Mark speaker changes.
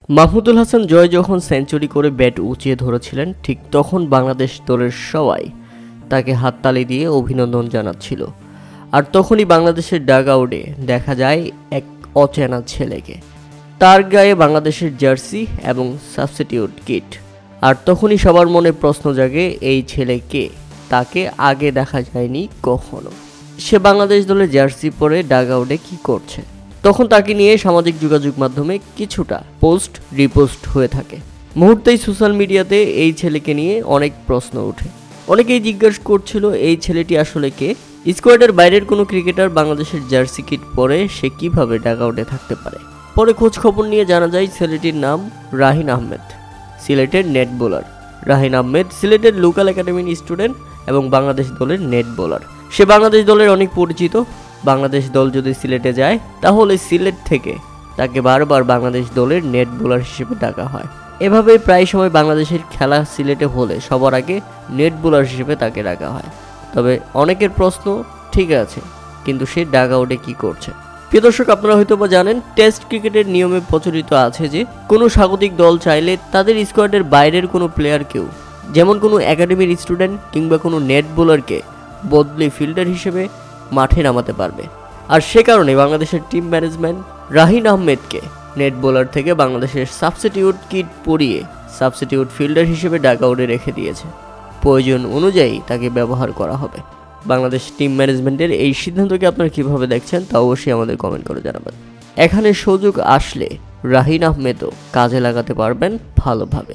Speaker 1: মাহমুদুল হাসান জয় যখন সেঞ্চুরি করে ব্যাট উঁচিয়ে ধরেছিলেন, ঠিক তখন বাংলাদেশ দলের সবাই তাকে হাততালি দিয়ে অভিনন্দন জানাচ্ছিল। আর তখনই বাংলাদেশের ডাগআউটে দেখা যায় এক অচেনা ছেলেকে, তার গায়ে বাংলাদেশের জার্সি এবং সাবস্টিটিউট কিট। আর তখনই সবার মনে প্রশ্ন জাগে, এই ছেলে কে? তাকে আগে দেখা যায়নি কখনো। সে বাংলাদেশ দলের জার্সি পরে ডাগআউটে কি করছে? তখন তাকে নিয়ে সামাজিক যোগাযোগ মাধ্যমে কিছুটা পোস্ট রিপোস্ট হয়ে থাকে। মুহূর্তেই সোশ্যাল মিডিয়াতে এই ছেলেকে নিয়ে অনেক প্রশ্ন ওঠে। অনেকেই জিজ্ঞাসা করছিল এই ছেলেটি আসলে কে? স্কোয়াডের বাইরের কোনো ক্রিকেটার বাংলাদেশের জার্সি কিট পরে সে কিভাবে ডাগআউটে থাকতে পারে? পরে খোঁজ খবর নিয়ে জানা যায় ছেলেটির নাম রাহিন আহমেদ, সিলেটের নেট বোলার। রাহিন আহমেদ সিলেটের লোকাল একাডেমির স্টুডেন্ট এবং বাংলাদেশ দলের নেট বোলার। সে বাংলাদেশ দলের অনেক পরিচিত। বাংলাদেশ দল যদি সিলেটে যায় তাহলে সিলেট থেকে তাকে বারবার বাংলাদেশ দলের নেট বোলার হিসেবে ডাকা হয়। এভাবে প্রায় সময় বাংলাদেশের খেলা সিলেটে হলে সবার আগে নেট বোলার হিসেবে তাকে ডাকা হয়। তবে অনেকের প্রশ্ন, ঠিক আছে, কিন্তু সে ডাগআউটে কি করছে? প্রিয় দর্শক, আপনারা হয়তো বা জানেন টেস্ট ক্রিকেটের নিয়মে প্রচলিত আছে যে কোনো স্বাগতিক দল চাইলে তাদের স্কোয়াডের বাইরের কোনো প্লেয়ারকেও, যেমন কোনো একাডেমির স্টুডেন্ট কিংবা কোনো নেট বোলারকে বদলি ফিল্ডার হিসেবে মাঠে নামাতে পারবে। আর সে কারণে বাংলাদেশের টিম ম্যানেজমেন্ট রাহিন আহমেদকে নেট বোলার থেকে বাংলাদেশের সাবস্টিটিউট কিট পরিয়ে সাবস্টিটিউট ফিল্ডার হিসেবে ডাগআউটে রেখে দিয়েছে। প্রয়োজন অনুযায়ী তাকে ব্যবহার করা হবে। বাংলাদেশ টিম ম্যানেজমেন্টের এই সিদ্ধান্তকে আপনারা কীভাবে দেখছেন তা অবশ্যই আমাদের কমেন্ট করে জানাবেন। এখানে সুযোগ আসলে রাহিন আহমেদও কাজে লাগাতে পারবেন ভালোভাবে।